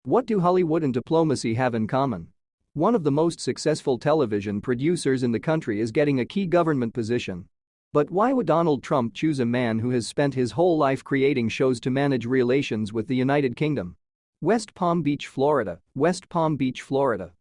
What do Hollywood and diplomacy have in common? One of the most successful television producers in the country is getting a key government position. But why would Donald Trump choose a man who has spent his whole life creating shows to manage relations with the United Kingdom? West Palm Beach, Florida, West Palm Beach, Florida.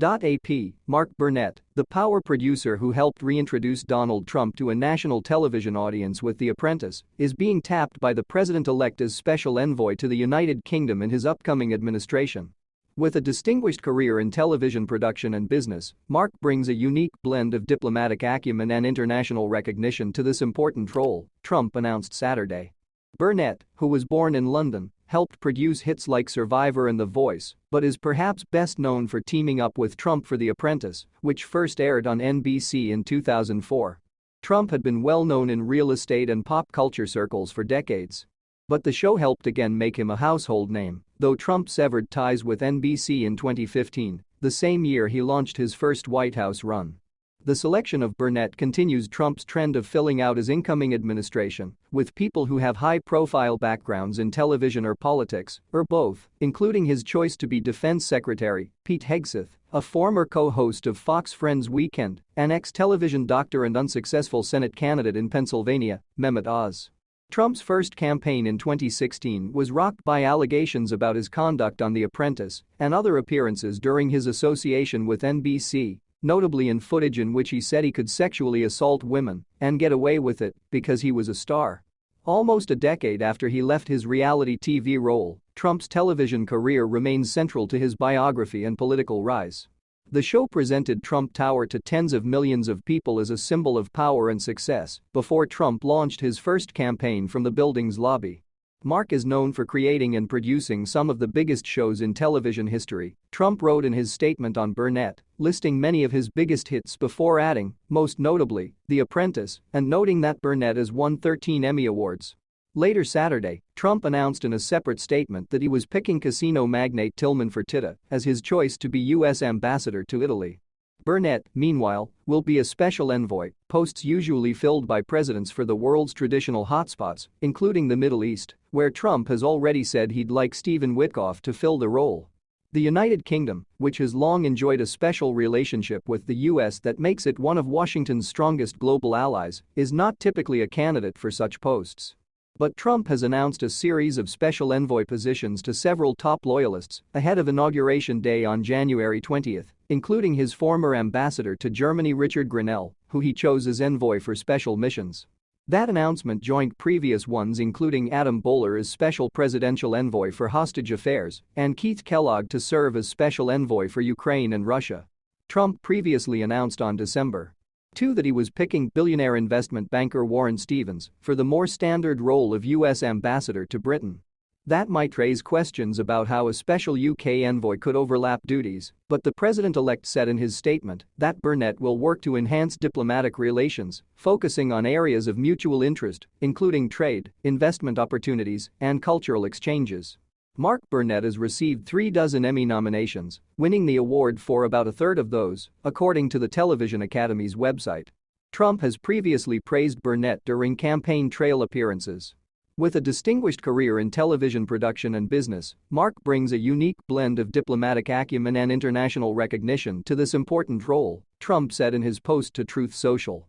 AP, Mark Burnett, the power producer who helped reintroduce Donald Trump to a national television audience with The Apprentice, is being tapped by the president-elect as special envoy to the United Kingdom in his upcoming administration. With a distinguished career in television production and business, Mark brings a unique blend of diplomatic acumen and international recognition to this important role, Trump announced Saturday. Burnett, who was born in London, helped produce hits like Survivor and The Voice, but is perhaps best known for teaming up with Trump for The Apprentice, which first aired on NBC in 2004. Trump had been well known in real estate and pop culture circles for decades. But the show helped again make him a household name, though Trump severed ties with NBC in 2015, the same year he launched his first White House run. The selection of Burnett continues Trump's trend of filling out his incoming administration with people who have high-profile backgrounds in television or politics, or both, including his choice to be Defense Secretary, Pete Hegseth, a former co-host of Fox Friends Weekend, an ex-television doctor and unsuccessful Senate candidate in Pennsylvania, Mehmet Oz. Trump's first campaign in 2016 was rocked by allegations about his conduct on The Apprentice and other appearances during his association with NBC, notably in footage in which he said he could sexually assault women and get away with it because he was a star. Almost a decade after he left his reality TV role, Trump's television career remains central to his biography and political rise. The show presented Trump Tower to tens of millions of people as a symbol of power and success before Trump launched his first campaign from the building's lobby. Mark is known for creating and producing some of the biggest shows in television history, Trump wrote in his statement on Burnett, listing many of his biggest hits before adding, most notably, The Apprentice, and noting that Burnett has won 13 Emmy Awards. Later Saturday, Trump announced in a separate statement that he was picking casino magnate Tilman Fertitta as his choice to be U.S. ambassador to Italy. Burnett, meanwhile, will be a special envoy, posts usually filled by presidents for the world's traditional hotspots, including the Middle East, where Trump has already said he'd like Stephen Witkoff to fill the role. The United Kingdom, which has long enjoyed a special relationship with the U.S. that makes it one of Washington's strongest global allies, is not typically a candidate for such posts. But Trump has announced a series of special envoy positions to several top loyalists ahead of Inauguration Day on January 20, including his former ambassador to Germany Richard Grenell, who he chose as envoy for special missions. That announcement joined previous ones including Adam Boehler as special presidential envoy for hostage affairs and Keith Kellogg to serve as special envoy for Ukraine and Russia. Trump previously announced on December 2 that he was picking billionaire investment banker Warren Stevens for the more standard role of U.S. ambassador to Britain. That might raise questions about how a special UK envoy could overlap duties, but the president-elect said in his statement that Burnett will work to enhance diplomatic relations, focusing on areas of mutual interest, including trade, investment opportunities, and cultural exchanges. Mark Burnett has received 36 Emmy nominations, winning the award for about a third of those, according to the Television Academy's website. Trump has previously praised Burnett during campaign trail appearances. With a distinguished career in television production and business, Mark brings a unique blend of diplomatic acumen and international recognition to this important role, Trump said in his post to Truth Social.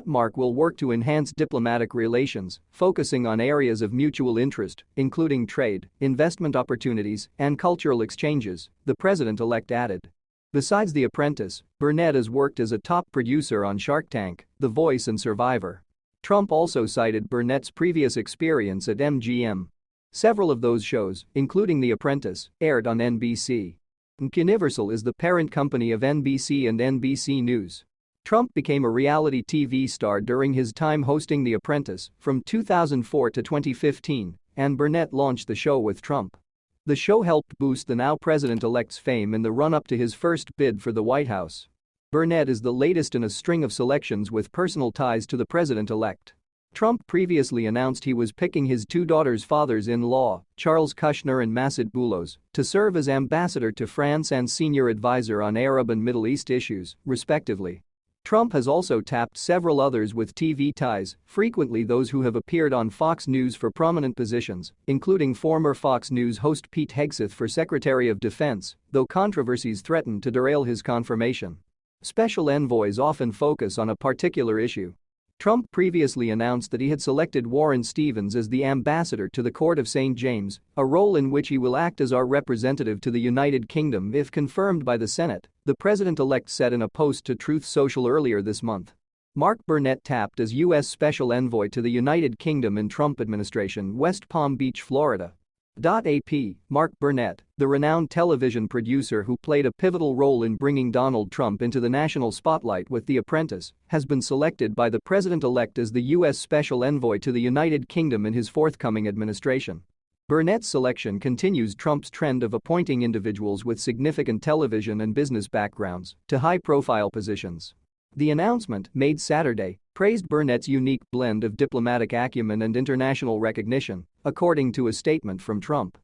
Mark will work to enhance diplomatic relations, focusing on areas of mutual interest, including trade, investment opportunities, and cultural exchanges, the president-elect added. Besides The Apprentice, Burnett has worked as a top producer on Shark Tank, The Voice and Survivor. Trump also cited Burnett's previous experience at MGM. Several of those shows, including The Apprentice, aired on NBC. Universal is the parent company of NBC and NBC News. Trump became a reality TV star during his time hosting The Apprentice from 2004 to 2015, and Burnett launched the show with Trump. The show helped boost the now president-elect's fame in the run-up to his first bid for the White House. Burnett is the latest in a string of selections with personal ties to the president-elect. Trump previously announced he was picking his two daughters' fathers-in-law, Charles Kushner and Masad Boulos, to serve as ambassador to France and senior advisor on Arab and Middle East issues, respectively. Trump has also tapped several others with TV ties, frequently those who have appeared on Fox News for prominent positions, including former Fox News host Pete Hegseth for Secretary of Defense, though controversies threaten to derail his confirmation. Special envoys often focus on a particular issue. Trump previously announced that he had selected Warren Stevens as the ambassador to the Court of St. James, a role in which he will act as our representative to the United Kingdom if confirmed by the Senate, the president-elect said in a post to Truth Social earlier this month. Mark Burnett tapped as U.S. Special Envoy to the United Kingdom in Trump administration, West Palm Beach, Florida. AP, Mark Burnett, the renowned television producer who played a pivotal role in bringing Donald Trump into the national spotlight with The Apprentice, has been selected by the president-elect as the U.S. Special Envoy to the United Kingdom in his forthcoming administration. Burnett's selection continues Trump's trend of appointing individuals with significant television and business backgrounds to high-profile positions. The announcement, made Saturday, praised Burnett's unique blend of diplomatic acumen and international recognition, according to a statement from Trump.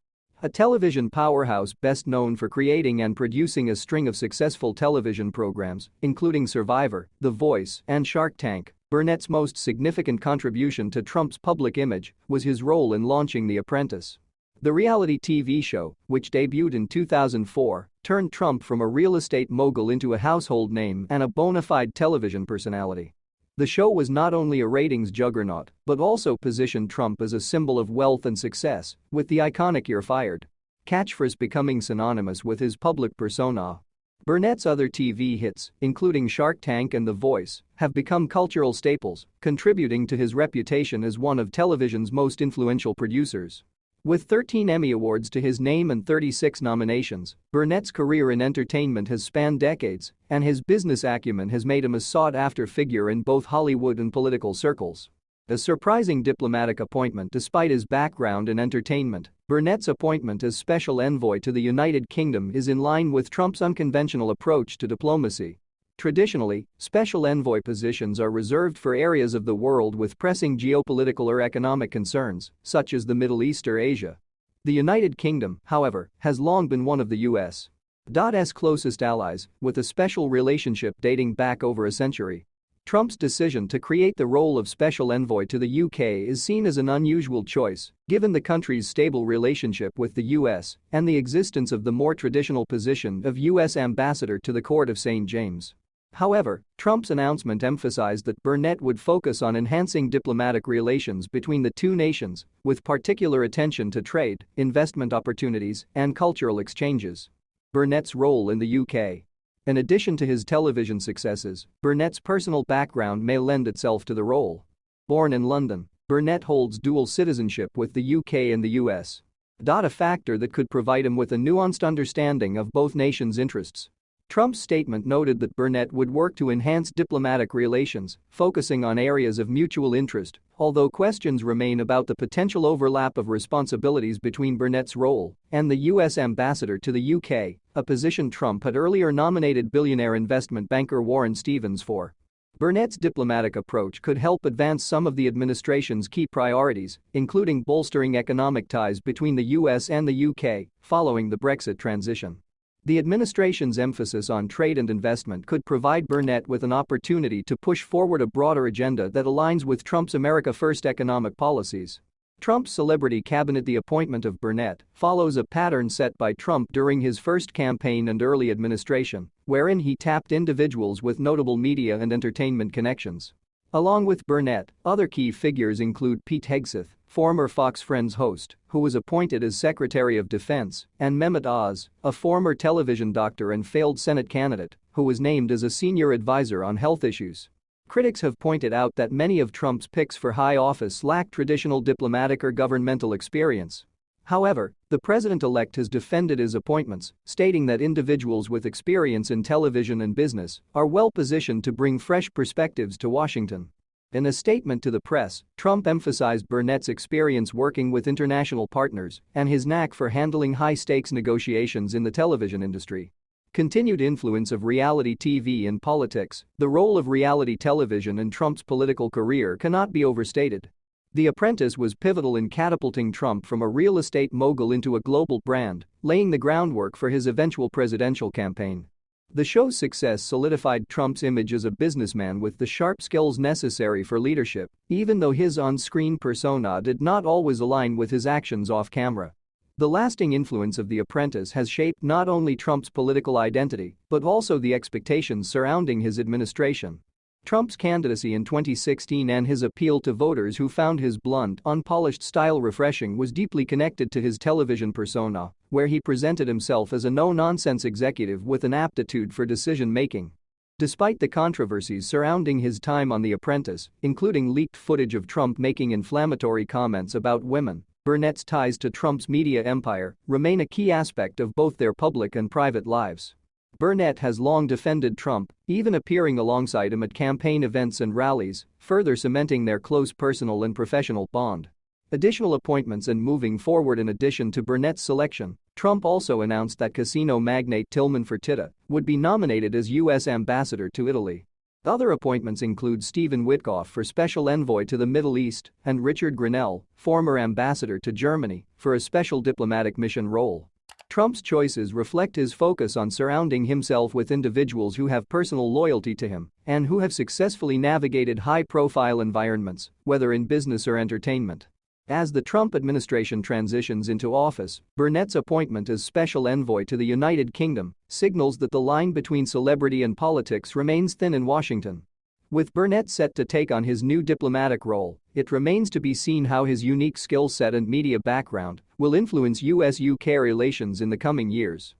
A television powerhouse best known for creating and producing a string of successful television programs, including Survivor, The Voice, and Shark Tank, Burnett's most significant contribution to Trump's public image was his role in launching The Apprentice. The reality TV show, which debuted in 2004, turned Trump from a real estate mogul into a household name and a bona fide television personality. The show was not only a ratings juggernaut, but also positioned Trump as a symbol of wealth and success, with the iconic "You're fired" catchphrase becoming synonymous with his public persona. Burnett's other TV hits, including Shark Tank and The Voice, have become cultural staples, contributing to his reputation as one of television's most influential producers. With 13 Emmy Awards to his name and 36 nominations, Burnett's career in entertainment has spanned decades, and his business acumen has made him a sought-after figure in both Hollywood and political circles. A surprising diplomatic appointment despite his background in entertainment, Burnett's appointment as special envoy to the United Kingdom is in line with Trump's unconventional approach to diplomacy. Traditionally, special envoy positions are reserved for areas of the world with pressing geopolitical or economic concerns, such as the Middle East or Asia. The United Kingdom, however, has long been one of the U.S.'s closest allies, with a special relationship dating back over a century. Trump's decision to create the role of special envoy to the UK is seen as an unusual choice, given the country's stable relationship with the US and the existence of the more traditional position of US ambassador to the Court of St. James. However, Trump's announcement emphasized that Burnett would focus on enhancing diplomatic relations between the two nations, with particular attention to trade, investment opportunities, and cultural exchanges. Burnett's role in the UK. In addition to his television successes, Burnett's personal background may lend itself to the role. Born in London, Burnett holds dual citizenship with the UK and the US. A factor that could provide him with a nuanced understanding of both nations' interests. Trump's statement noted that Burnett would work to enhance diplomatic relations, focusing on areas of mutual interest, although questions remain about the potential overlap of responsibilities between Burnett's role and the U.S. ambassador to the UK, a position Trump had earlier nominated billionaire investment banker Warren Stevens for. Burnett's diplomatic approach could help advance some of the administration's key priorities, including bolstering economic ties between the U.S. and the UK following the Brexit transition. The administration's emphasis on trade and investment could provide Burnett with an opportunity to push forward a broader agenda that aligns with Trump's America First economic policies. Trump's celebrity cabinet. The appointment of Burnett follows a pattern set by Trump during his first campaign and early administration, wherein he tapped individuals with notable media and entertainment connections. Along with Burnett, other key figures include Pete Hegseth, former Fox Friends host, who was appointed as Secretary of Defense, and Mehmet Oz, a former television doctor and failed Senate candidate, who was named as a senior advisor on health issues. Critics have pointed out that many of Trump's picks for high office lack traditional diplomatic or governmental experience. However, the president-elect has defended his appointments, stating that individuals with experience in television and business are well positioned to bring fresh perspectives to Washington. In a statement to the press, Trump emphasized Burnett's experience working with international partners and his knack for handling high-stakes negotiations in the television industry. Continued influence of reality TV in politics. The role of reality television in Trump's political career cannot be overstated. The Apprentice was pivotal in catapulting Trump from a real estate mogul into a global brand, laying the groundwork for his eventual presidential campaign. The show's success solidified Trump's image as a businessman with the sharp skills necessary for leadership, even though his on-screen persona did not always align with his actions off-camera. The lasting influence of The Apprentice has shaped not only Trump's political identity but also the expectations surrounding his administration. Trump's candidacy in 2016 and his appeal to voters who found his blunt, unpolished style refreshing was deeply connected to his television persona, where he presented himself as a no-nonsense executive with an aptitude for decision-making. Despite the controversies surrounding his time on The Apprentice, including leaked footage of Trump making inflammatory comments about women, Burnett's ties to Trump's media empire remain a key aspect of both their public and private lives. Burnett has long defended Trump, even appearing alongside him at campaign events and rallies, further cementing their close personal and professional bond. Additional appointments and moving forward. In addition to Burnett's selection, Trump also announced that casino magnate Tillman Fertitta would be nominated as U.S. ambassador to Italy. Other appointments include Stephen Witkoff for special envoy to the Middle East and Richard Grenell, former ambassador to Germany, for a special diplomatic mission role. Trump's choices reflect his focus on surrounding himself with individuals who have personal loyalty to him and who have successfully navigated high-profile environments, whether in business or entertainment. As the Trump administration transitions into office, Burnett's appointment as special envoy to the United Kingdom signals that the line between celebrity and politics remains thin in Washington. With Burnett set to take on his new diplomatic role, it remains to be seen how his unique skill set and media background will influence US-UK relations in the coming years.